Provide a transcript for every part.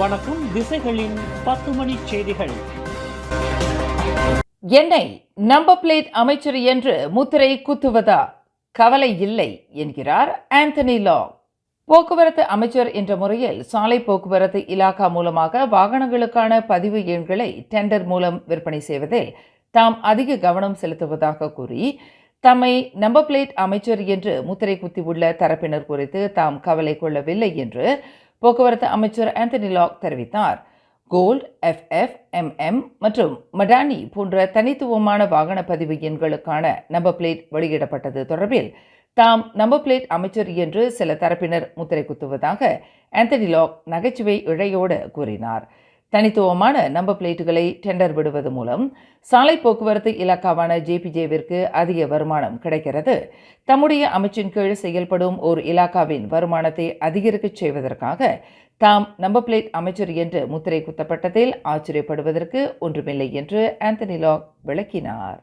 வணக்கம். திசைகளின் 10 மணி செய்திகள். எண்ணெய் நம்பர் பிளேட் அமைச்சர் என்று முத்திரை குத்துவதா? கவலை இல்லை என்கிறார் ஆந்தனி லாக். போக்குவரத்து அமைச்சர் என்ற முறையில் சாலை போக்குவரத்து இலாகா மூலமாக வாகனங்களுக்கான பதிவு எண்களை டெண்டர் மூலம் விற்பனை செய்வதில் தாம் அதிக கவனம் செலுத்துவதாக கூறி தம்மை நம்பர் பிளேட் அமைச்சர் என்று முத்திரை குத்தியுள்ள தரப்பினர் குறித்து தாம் கவலை கொள்ளவில்லை என்று போக்குவரத்து அமைச்சர் ஆந்தனி லாக் தெரிவித்தார். கோல்ட், FF, MM மற்றும் மடானி போன்ற தனித்துவமான வாகன பதிவு எண்களுக்கான நம்பர் பிளேட் வெளியிடப்பட்டது தொடர்பில் தாம் நம்பர் பிளேட் அமைச்சர் என்று சில தரப்பினர் முத்திரை குத்துவதாக ஆந்தனி லாக் நகைச்சுவை இழையோடு கூறினார். தனித்துவமான நம்பர் பிளேட்டுகளை டெண்டர் விடுவது மூலம் சாலை போக்குவரத்து இலாக்காவான JPJ-விற்கு அதிக வருமானம் கிடைக்கிறது. தம்முடைய அமைச்சின் கீழ் செயல்படும் ஒரு இலாக்காவின் வருமானத்தை அதிகரிக்கச் செய்வதற்காக தாம் நம்பர் பிளேட் அமைச்சர் என்று முத்திரை குத்தப்பட்டதில் ஆச்சரியப்படுவதற்கு ஒன்றுமில்லை என்று ஆந்தனி லாக் விளக்கினார்.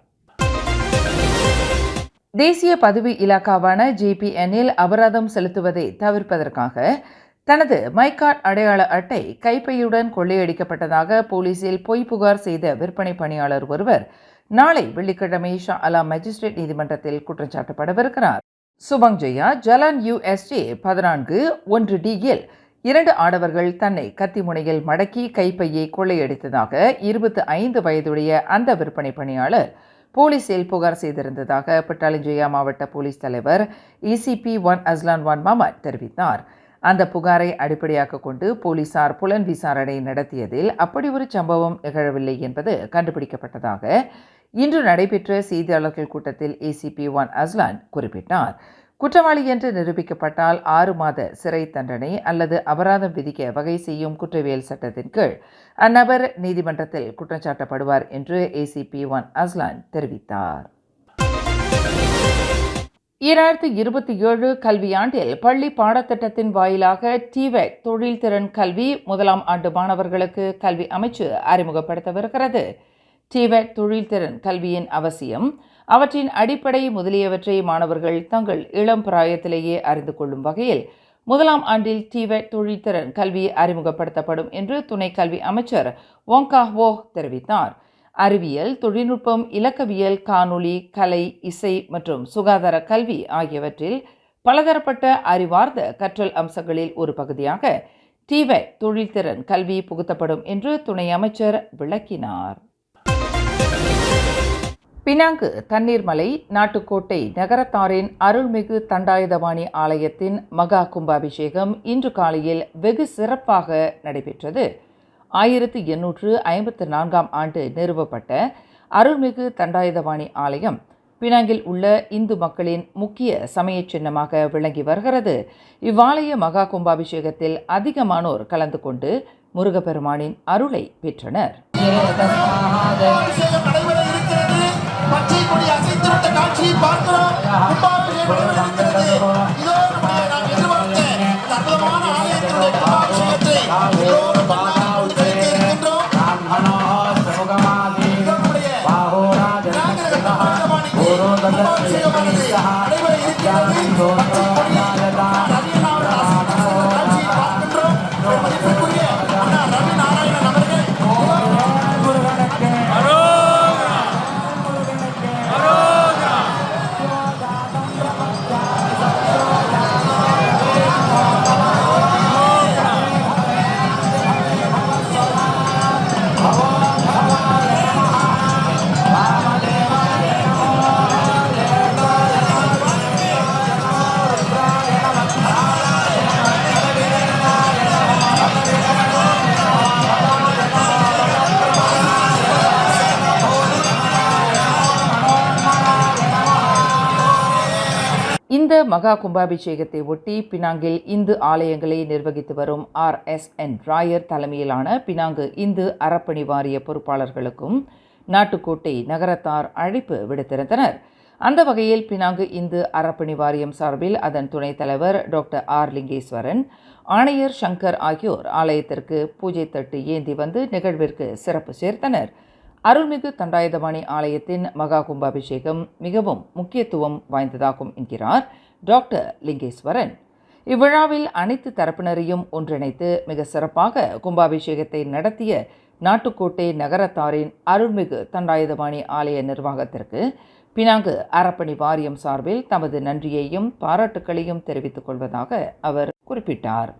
தேசிய பதிவு இலாக்காவான JPN-இல் அபராதம் செலுத்துவதை தவிர்ப்பதற்காக தனது மைகார்ட் அடையாள அட்டை கைப்பையுடன் கொள்ளையடிக்கப்பட்டதாக போலீசில் பொய் புகார் செய்த விற்பனை பணியாளர் ஒருவர் நாளை வெள்ளிக்கிழமை ஷா அலாம் மேஜிஸ்ட்ரேட் நீதிமன்றத்தில் குற்றம் சாட்டப்படவிருக்கிறார். சுபங் ஜெயா ஜலான் USJ 14(1)D-யில் 2 ஆடவர்கள் தன்னை கத்தி முனையில் மடக்கி கைப்பையை கொள்ளையடித்ததாக 25 வயதுடைய அந்த விற்பனை பணியாளர் போலீசில் புகார் செய்திருந்ததாக பட்டாலிஞ்சயா மாவட்ட போலீஸ் தலைவர் ECP 1 அஸ்லான் 1 மஹமட் தெரிவித்தார். அந்த புகாரை அடிப்படையாக கொண்டு போலீசார் புலன் விசாரணை நடத்தியதில் அப்படி ஒரு சம்பவம் நிகழவில்லை என்பது கண்டுபிடிக்கப்பட்டதாக இன்று நடைபெற்ற செய்தியாளர்கள் கூட்டத்தில் ECP 1 அஸ்லான் குறிப்பிட்டார். குற்றவாளி என்று நிரூபிக்கப்பட்டால் 6 மாத சிறை தண்டனை அல்லது அபராதம் விதிக்க வகை செய்யும் குற்றவியல் சட்டத்தின் கீழ் அந்நபர் நீதிமன்றத்தில் குற்றம் சாட்டப்படுவார் என்று ECP 1 அஸ்லான் தெரிவித்தார். 2027 கல்வியாண்டில் பள்ளி பாடத்திட்டத்தின் வாயிலாக TVET தொழில்திறன் கல்வி 1ஆம் ஆண்டு மாணவர்களுக்கு கல்வி அமைச்சு அறிமுகப்படுத்தவிருக்கிறது. TVET தொழில்திறன் கல்வியின் அவசியம், அவற்றின் அடிப்படை முதலியவற்றை மாணவர்கள் தங்கள் இளம் பிராயத்திலேயே அறிந்து கொள்ளும் வகையில் 1ஆம் ஆண்டில் TVET தொழில்திறன் கல்வி அறிமுகப்படுத்தப்படும் என்று துணை கல்வி அமைச்சர் வோங் கா வோ தெரிவித்தார். அறிவியல், தொழில்நுட்பம், இலக்கவியல், காணொளி, கலை, இசை மற்றும் சுகாதார கல்வி ஆகியவற்றில் பலதரப்பட்ட அறிவார்ந்த கற்றல் அம்சங்களில் ஒரு பகுதியாக TVET தொழில்திறன் கல்வி புகுத்தப்படும் என்று துணை அமைச்சர் விளக்கினார். பினாங்கு தண்ணீர்மலை நாட்டுக்கோட்டை நகரத்தாரின் அருள்மிகு தண்டாயுதபாணி ஆலயத்தின் மகா கும்பாபிஷேகம் இன்று காலையில் வெகு சிறப்பாக நடைபெற்றது. 1854ஆம் ஆண்டு நிறுவப்பட்ட அருள்மிகு தண்டாயுதபாணி ஆலயம் பினாங்கில் உள்ள இந்து மக்களின் முக்கிய சமய சின்னமாக விளங்கி வருகிறது. இவ்வாலய மகா கும்பாபிஷேகத்தில் அதிகமானோர் கலந்து கொண்டு முருகப்பெருமானின் அருளை பெற்றனர். இந்த மகா கும்பாபிஷேகத்தை ஒட்டி பினாங்கில் இந்து ஆலயங்களை நிர்வகித்து வரும் RSN ராயர் தலைமையிலான பினாங்கு இந்து அறப்பணி வாரிய பொறுப்பாளர்களுக்கும் நாட்டுக்கோட்டை நகரத்தார் அழைப்பு விடுத்திருந்தனர். அந்த வகையில் பினாங்கு இந்து அறப்பணி வாரியம் சார்பில் அதன் துணைத் தலைவர் டாக்டர் R லிங்கேஸ்வரன், ஆணையர் சங்கர் ஆகியோர் ஆலயத்திற்கு பூஜை தட்டு ஏந்தி வந்து நிகழ்விற்கு சிறப்பு சேர்த்தனர். அருள்மிகு தண்டாயுதபாணி ஆலயத்தின் மகா கும்பாபிஷேகம் மிகவும் முக்கியத்துவம் வாய்ந்ததாகும் என்கிறார் டாக்டர் லிங்கேஸ்வரன். இவ்விழாவில் அனைத்து தரப்பினரையும் ஒன்றிணைத்து மிக சிறப்பாக கும்பாபிஷேகத்தை நடத்திய நாட்டுக்கோட்டை நகரத்தாரின் அருள்மிகு தண்டாயுதபாணி ஆலய நிர்வாகத்திற்கு பினாங்கு அறப்பணி வாரியம் சார்பில் தமது நன்றியையும் பாராட்டுக்களையும் தெரிவித்துக் கொள்வதாக அவர் குறிப்பிட்டார்.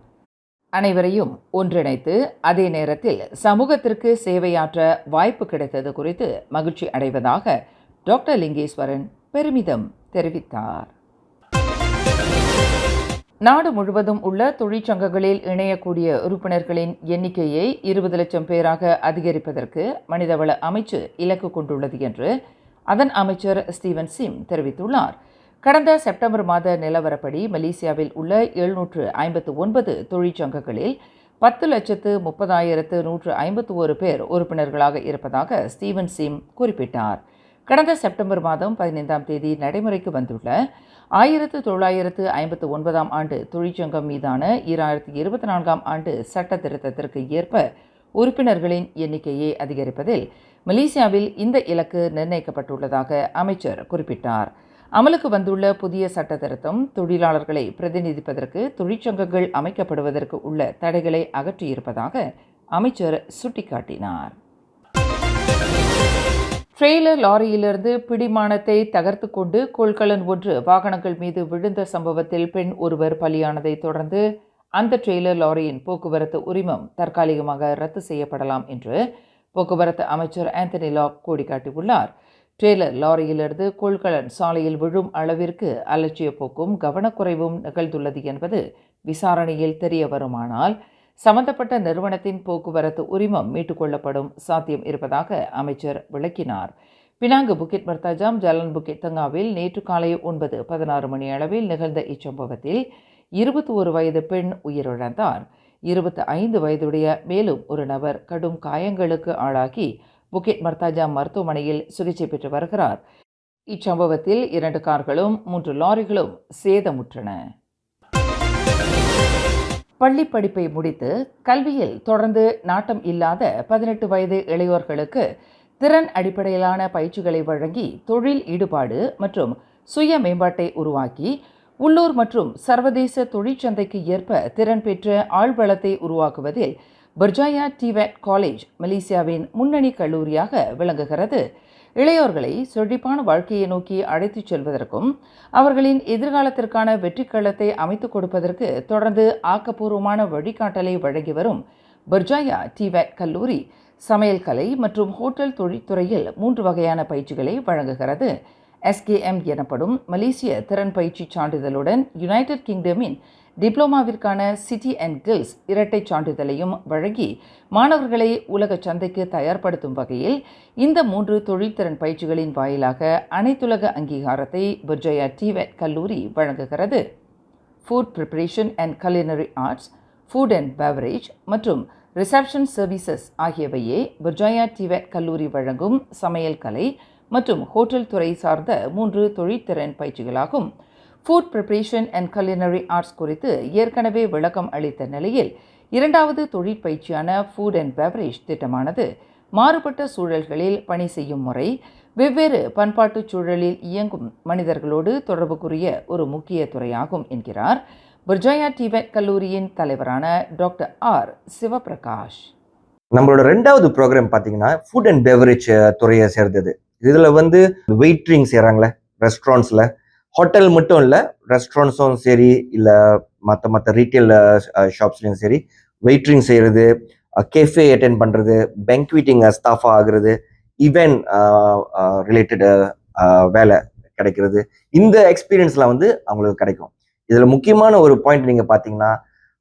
அனைவரையும் ஒன்றிணைத்து அதே நேரத்தில் சமூகத்திற்கு சேவையாற்ற வாய்ப்பு கிடைத்தது குறித்து மகிழ்ச்சி அடைவதாக டாக்டர் லிங்கேஸ்வரன் பெருமிதம் தெரிவித்தார். நாடு முழுவதும் உள்ள தொழிற்சங்கங்களில் இணையக்கூடிய உறுப்பினர்களின் எண்ணிக்கையை 20 லட்சம் பேராக அதிகரிப்பதற்கு மனிதவள அமைச்சு இலக்கு கொண்டுள்ளது என்று அதன் அமைச்சர் ஸ்டீவன் சிம் தெரிவித்துள்ளார். கடந்த செப்டம்பர் மாத நிலவரப்படி மலேசியாவில் உள்ள 759 தொழிற்சங்கங்களில் 10,30,151 பேர் உறுப்பினர்களாக இருப்பதாக ஸ்டீவன் சிம் குறிப்பிட்டார். கடந்த செப்டம்பர் மாதம் 15ஆம் தேதி நடைமுறைக்கு வந்துள்ள 1959ஆம் ஆண்டு தொழிற்சங்கம் மீதான 2024ஆம் ஆண்டு சட்ட திருத்தத்திற்கு ஏற்ப உறுப்பினர்களின் எண்ணிக்கையை அதிகரிப்பதில் மலேசியாவில் இந்த இலக்கு நிர்ணயிக்கப்பட்டுள்ளதாக அமைச்சர் குறிப்பிட்டார். அமலுக்கு வந்துள்ள புதிய சட்ட திருத்தம் தொழிலாளர்களை பிரதிநிதிப்பதற்கு தொழிற்சங்கங்கள் அமைக்கப்படுவதற்கு உள்ள தடைகளை அகற்றியிருப்பதாக அமைச்சர் சுட்டிக்காட்டினார். ட்ரெய்லர் லாரியிலிருந்து பிடிமானத்தை தகர்த்து கொண்டு கொள்கலன் ஒன்று வாகனங்கள் மீது விழுந்த சம்பவத்தில் பெண் ஒருவர் பலியானதை தொடர்ந்து அந்த ட்ரெய்லர் லாரியின் போக்குவரத்து உரிமம் தற்காலிகமாக ரத்து செய்யப்படலாம் என்று போக்குவரத்து அமைச்சர் ஆந்தனி லாக் கோடிக்காட்டியுள்ளார். ட்ரெய்லர் லாரியிலிருந்து கொள்கலன் சாலையில் விழும் அளவிற்கு அலட்சிய போக்கும் கவனக்குறைவும் நிகழ்ந்துள்ளது என்பது விசாரணையில் தெரிய வருமானால் சம்பந்தப்பட்ட நிறுவனத்தின் போக்குவரத்து உரிமம் மீட்டுக்கொள்ளப்படும் சாத்தியம் இருப்பதாக அமைச்சர் விளக்கினார். பினாங்கு புக்கிட் மர்தாஜாம் ஜலன் புக்கிட் தங்காவில் நேற்று காலை 9:16 மணி அளவில் நிகழ்ந்த இச்சம்பவத்தில் 21 வயது பெண் உயிரிழந்தார். 25 வயதுடைய மேலும் ஒரு நபர் கடும் காயங்களுக்கு ஆளாகி புக்கிட் மர்தாஜாம் மருத்துவமனையில் சிகிச்சை பெற்று வருகிறார். இச்சம்பவத்தில் 2 கார்களும் 3 லாரிகளும் சேதமுற்றன. பள்ளி படிப்பை முடித்து கல்வியில் தொடர்ந்து நாட்டம் இல்லாத 18 வயது இளையோர்களுக்கு திறன் அடிப்படையிலான பயிற்சிகளை வழங்கி தொழில் ஈடுபாடு மற்றும் சுய மேம்பாட்டை உருவாக்கி உள்ளூர் மற்றும் சர்வதேச தொழிற்சந்தைக்கு ஏற்ப திறன் பெற்ற ஆழ்வளத்தை உருவாக்குவதில் பர்ஜாயா டிவேட் காலேஜ் மலேசியாவின் முன்னணி கல்லூரியாக விளங்குகிறது. இளையோர்களை செழிப்பான வாழ்க்கையை நோக்கி அழைத்துச் செல்வதற்கும் அவர்களின் எதிர்காலத்திற்கான வெற்றிக்களத்தை அமைத்துக் கொடுப்பதற்கு தொடர்ந்து ஆக்கப்பூர்வமான வழிகாட்டலை வழங்கி வரும் பர்ஜாயா டிவேட் கல்லூரி சமையல் கலை மற்றும் ஹோட்டல் தொழில்துறையில் 3 வகையான பயிற்சிகளை வழங்குகிறது. SKM எனப்படும் மலேசிய திறன் பயிற்சி சான்றிதழுடன் யுனைடெட் கிங்டமின் டிப்ளோமாவிற்கான சிட்டி அண்ட் கில்ஸ் இரட்டை சான்றிதழையும் வழங்கி மாணவர்களை உலக சந்தைக்கு தயார்படுத்தும் வகையில் இந்த 3 தொழில்திறன் பயிற்சிகளின் வாயிலாக அனைத்துலக அங்கீகாரத்தை பர்ஜாயா டிவேட் கல்லூரி வழங்குகிறது. Food preparation and culinary arts, food and beverage மற்றும் ரிசப்ஷன் சர்வீசஸ் ஆகியவையே பர்ஜாயா டிவேட் கல்லூரி வழங்கும் சமையல் கலை மற்றும் ஹோட்டல் துறை சார்ந்த 3 தொழில்திறன் பயிற்சிகளாகும். Food preparation and culinary arts குறித்து ஏற்கனவே விளக்கம் அளித்த நிலையில் 2வது தொழிற்பயிற்சியான ஃபுட் அண்ட் பெவரேஜ் திட்டமானது மாறுபட்ட சூழல்களில் பணி செய்யும் முறை, வெவ்வேறு பண்பாட்டு சூழலில் இயங்கும் மனிதர்களோடு தொடர்புக்குரிய ஒரு முக்கிய துறையாகும் என்கிறார் பர்ஜாயா டிவேட் கல்லூரியின் தலைவரான டாக்டர் ஆர் சிவபிரகாஷ். நம்மளோட 2வது ப்ரோக்ராம் பார்த்தீங்கன்னா ஃபுட் அண்ட் பெவரேஜ் துறையை சேர்ந்தது. இதில் வெயிட்ரிங் செய்கிறாங்களே ரெஸ்டாரண்ட்ஸில், ஹோட்டல் மட்டும் இல்லை, ரெஸ்டாரண்ட்ஸும் சரி, இல்லை மற்ற ரீட்டைல் ஷாப்ஸ்லையும் சரி, வெயிட்ரிங் செய்கிறது, கேஃபே அட்டென்ட் பண்ணுறது, பேங்க்வீட்டிங் ஸ்டாஃபாக ஆகுறது, ஈவென்ட் ரிலேட்டட் வேலை கிடைக்கிறது, இந்த எக்ஸ்பீரியன்ஸ்லாம் அவங்களுக்கு கிடைக்கும். இதில் முக்கியமான ஒரு பாயிண்ட் நீங்கள் பார்த்தீங்கன்னா,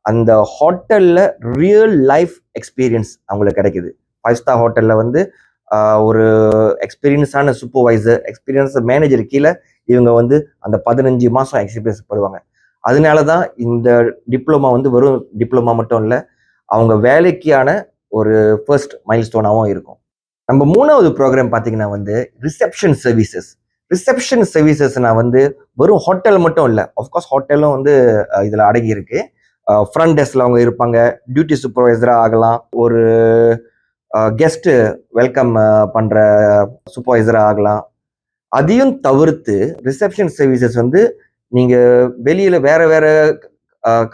அந்த ஹோட்டலில் ரியல் லைஃப் எக்ஸ்பீரியன்ஸ் அவங்களுக்கு கிடைக்குது. 5 ஸ்டார் ஹோட்டலில் ஒரு எக்ஸ்பீரியன்ஸான சூப்பர்வைசர், எக்ஸ்பீரியன்ஸ் மேனேஜர் கீழே இவங்க அந்த 15 மாதம் எக்ஸ்பீரியன்ஸ் படுவாங்க. அதனால தான் இந்த டிப்ளமா வெறும் டிப்ளமா மட்டும் இல்லை, அவங்க வேலைக்கான ஒரு ஃபர்ஸ்ட் மைல்ஸ்டோனாகவும் இருக்கும். நம்ம 3வது ப்ரோக்ராம் பார்த்தீங்கன்னா ரிசப்ஷன் சர்வீசஸ். ரிசப்ஷன் சர்வீசஸ்னா வெறும் ஹோட்டல் மட்டும் இல்லை, ஆஃப்கோர்ஸ் ஹோட்டலும் இதில் அடங்கி இருக்கு. ஃப்ரண்ட் டெஸ்கில் அவங்க இருப்பாங்க, டியூட்டி சூப்பர்வைசராக ஆகலாம், ஒரு கெஸ்ட்டு வெல்கம் பண்ணுற சூப்பர்வைசராக ஆகலாம். அதையும் தவிர்த்து ரிசப்ஷன் சர்வீசஸ் நீங்கள் வெளியில் வேறு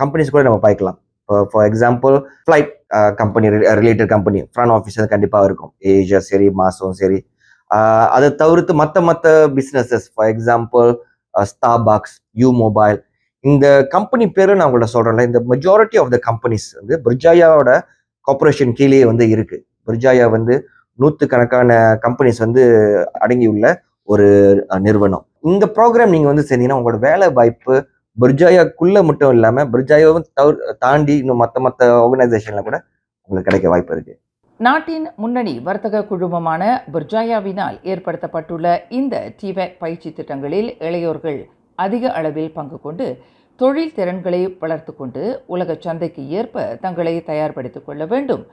கம்பெனிஸ் கூட நம்ம பார்க்கலாம். இப்போ for example flight company related company front office கண்டிப்பாக இருக்கும், ஏஜியா சரி, மாசம் சரி. அதை தவிர்த்து மற்ற businesses, for example Starbucks, you mobile, இந்த கம்பெனி பேரு நான் உங்கள்ட்ட சொல்றேன்ல, இந்த மெஜாரிட்டி ஆஃப் த கம்பெனிஸ் வந்து பிரிட்ஜாயாவோட கார்பரேஷன் கீழேயே வந்து இருக்கு. பிரிட்ஜாயா வந்து 100கணக்கான கம்பெனிஸ் வந்து அடங்கியுள்ள ஒரு நிறுவனம். இந்த ப்ரோக்ராம் நீங்க வந்து செஞ்சீங்கன்னா உங்களோட வேலை வாய்ப்பு பிரிட்ஜாயாக்குள்ள மட்டும் இல்லாம பிரிட்ஜாயாவை தாண்டி இன்னும் மற்ற ஆர்கனைசேஷன்ல கூட உங்களுக்கு கிடைக்க வாய்ப்பு இருக்கு. நாட்டின் முன்னணி வர்த்தக குழுமமான பிர்ஜாயாவினால் ஏற்படுத்தப்பட்டுள்ள இந்த டிவேட் பயிற்சி திட்டங்களில் இளையோர்கள் அதிக அளவில் பங்கு கொண்டு தொழில் திறன்களை வளர்த்து கொண்டு உலக சந்தைக்கு ஏற்ப தங்களை தயார்படுத்திக் கொள்ள வேண்டும்.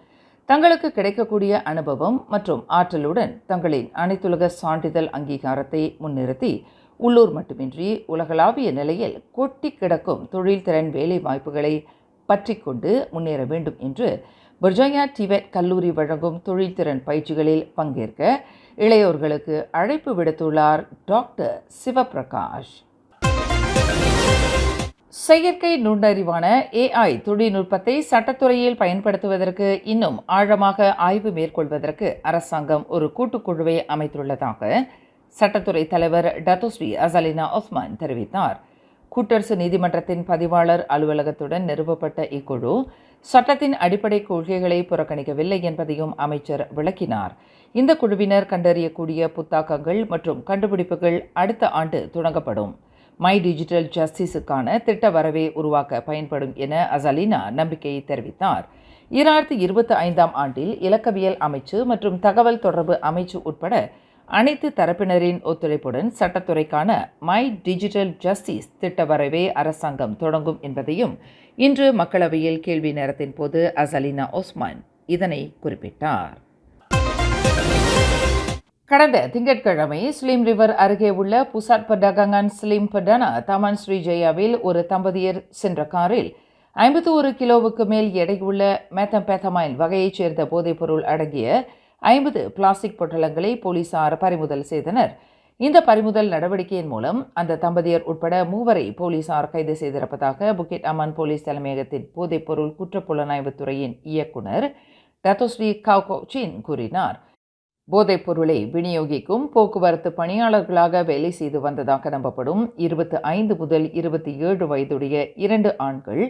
தங்களுக்கு கிடைக்கக்கூடிய அனுபவம் மற்றும் ஆற்றலுடன் தங்களின் அனைத்துலக சான்றிதழ் அங்கீகாரத்தை முன்னிறுத்தி உள்ளூர் மட்டுமின்றி உலகளாவிய நிலையில் கொட்டி கிடக்கும் தொழில் திறன் வேலை வாய்ப்புகளை பற்றி கொண்டு முன்னேற வேண்டும் என்று பிர்ஜாயா டிவேட் கல்லூரி வழங்கும் தொழில்திறன் பயிற்சிகளில் பங்கேற்க இளையோர்களுக்கு அழைப்பு விடுத்துள்ளார் டாக்டர் சிவபிரகாஷ். செயற்கை நுண்ணறிவான AI தொழில்நுட்பத்தை சட்டத்துறையில் பயன்படுத்துவதற்கு இன்னும் ஆழமாக ஆய்வு மேற்கொள்வதற்கு அரசாங்கம் ஒரு கூட்டுக்குழுவை அமைத்துள்ளதாக சட்டத்துறை தலைவர் டத்தோஸ்ரீ அசலினா ஒஸ்மான் தெரிவித்தார். கூட்டரசு நீதிமன்றத்தின் பதிவாளர் அலுவலகத்துடன் நிறுவப்பட்ட இக்குழு சட்டத்தின் அடிப்படை கொள்கைகளை புறக்கணிக்கவில்லை என்பதையும் அமைச்சர் விளக்கினார். இந்த குழுவினர் கண்டறியக்கூடிய புத்தாக்கங்கள் மற்றும் கண்டுபிடிப்புகள் அடுத்த ஆண்டு தொடங்கப்படும். மை டிஜிட்டல் ஜஸ்டிஸுக்கான திட்ட வரவை உருவாக்க பயன்படும் என அசலினா நம்பிக்கை தெரிவித்தார். 2025ஆம் ஆண்டில் இலக்கவியல் அமைச்சு மற்றும் தகவல் தொடர்பு அமைச்சு உட்பட அனைத்து தரப்பினரின் ஒத்துழைப்புடன் சட்டத்துறைக்கான மை டிஜிட்டல் ஜஸ்டிஸ் திட்ட வரவை அரசாங்கம் தொடங்கும் என்பதையும் இன்று மக்களவையில் கேள்வி நேரத்தின் போது அசலினா ஒஸ்மான் இதனை குறிப்பிட்டார். கடந்த திங்கட்கிழமை ஸ்லிம் ரிவர் அருகே உள்ள புசாட் படகங்கன் ஸ்லிம் படனா தமன் ஸ்ரீஜயாவில் ஒரு தம்பதியர் சென்ற காரில் 51 கிலோவுக்கு மேல் எடையுள்ள மெத்தம்பேத்தமைன் வகையைச் சேர்ந்த போதைப்பொருள் அடங்கிய 50 பிளாஸ்டிக் பொட்டலங்களை போலீசார் பறிமுதல் செய்தனர். இந்த பறிமுதல் நடவடிக்கையின் மூலம் அந்த தம்பதியர் உட்பட 3 போலீசார் கைது செய்திருப்பதாக புக்கிட் அமன் போலீஸ் தலைமையகத்தின் போதைப்பொருள் குற்றப்புலனாய்வுத் துறையின் இயக்குனர் டத்தோஸ்ரீ கவுகோச்சின் கூறினார். போதைப் பொருளை விநியோகிக்கும் போக்குவரத்து பணியாளர்களாக வேலை செய்து வந்ததாக நம்பப்படும் 25 முதல் 27 வயதுடைய 2 ஆண்கள்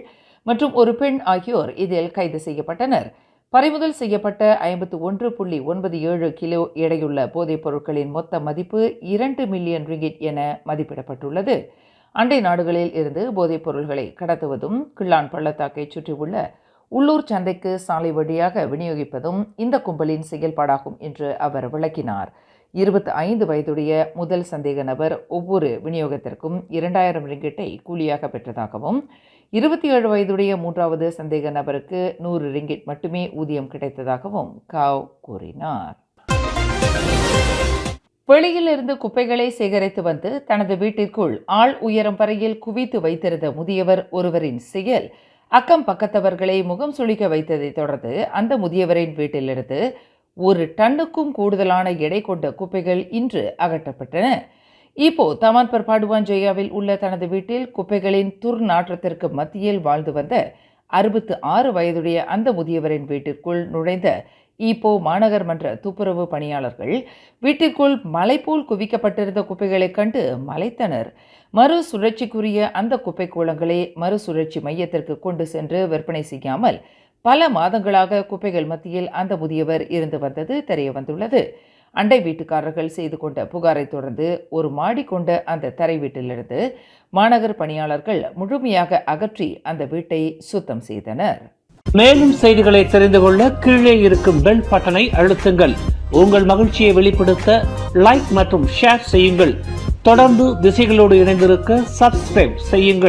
மற்றும் ஒரு பெண் ஆகியோர் இதில் கைது செய்யப்பட்டனர். பறிமுதல் செய்யப்பட்ட 51.97 கிலோ எடையுள்ள போதைப் பொருட்களின் மொத்த மதிப்பு 2 மில்லியன் ரிங்கிட் என மதிப்பிடப்பட்டுள்ளது. அண்டை நாடுகளில் இருந்து போதைப் பொருள்களை கடத்துவதும் கிள்ளான் பள்ளத்தாக்கை சுற்றியுள்ள உள்ளூர் சந்தைக்கு சாலை வழியாக விநியோகிப்பதும் இந்த கும்பலின் செயல்பாடாகும் என்று அவர் விளக்கினார். 25 வயதுடைய முதல் சந்தேக நபர் ஒவ்வொரு விநியோகத்திற்கும் 2000 ரிங்கிட்டை கூலியாக பெற்றதாகவும் 27 வயதுடைய 3வது சந்தேக நபருக்கு 100 ரிங்கிட் மட்டுமே ஊதியம் கிடைத்ததாகவும் காவ் கூறினார். வெளியிலிருந்து குப்பைகளை சேகரித்து வந்து தனது வீட்டிற்குள் ஆள் உயரம் வரையில் குவித்து வைத்திருந்த முதியவர் ஒருவரின் செயல் அக்கம் பக்கத்தவர்களை முகம் சுளிக்க வைத்ததை தொடர்ந்து அந்த முதியவரின் வீட்டிலிருந்து 1 டன்னுக்கும் கூடுதலான எடை கொண்ட குப்பைகள் இன்று அகற்றப்பட்டன. இப்போ தமான்பர் பாடுவாஞ்சேயாவில் உள்ள தனது வீட்டில் குப்பைகளின் துர்நாற்றத்திற்கு மத்தியில் வாழ்ந்து வந்த 66 வயதுடைய அந்த முதியவரின் வீட்டிற்குள் நுழைந்த இப்போ மாநகர் மன்ற துப்புரவு பணியாளர்கள் வீட்டிற்குள் மலை போல் குவிக்கப்பட்டிருந்த குப்பைகளைக் கண்டு மலைத்தனர். மறுசுழற்சிக்குரிய அந்த குப்பை கூளங்களை மறுசுழற்சி மையத்திற்கு கொண்டு சென்று விற்பனை செய்யாமல் பல மாதங்களாக குப்பைகள் மத்தியில் அந்த முதியவர் இருந்து வந்தது தெரிய வந்துள்ளது. அண்டை வீட்டுக்காரர்கள் செய்து கொண்ட புகாரை தொடர்ந்து ஒரு மாடி கொண்ட அந்த தரை வீட்டிலிருந்து மாநகர் பணியாளர்கள் முழுமையாக அகற்றி அந்த வீட்டை சுத்தம் செய்தனர். மேலும் செய்திகளை தெரிந்து கொள்ள கீழே இருக்கும் பெல் பட்டனை அழுத்துங்கள். உங்கள் மகிழ்ச்சியை வெளிப்படுத்த லைக் மற்றும் ஷேர் செய்யுங்கள். தொடர்ந்து திசைகளோடு இணைந்திருக்க சப்ஸ்கிரைப் செய்யுங்கள்.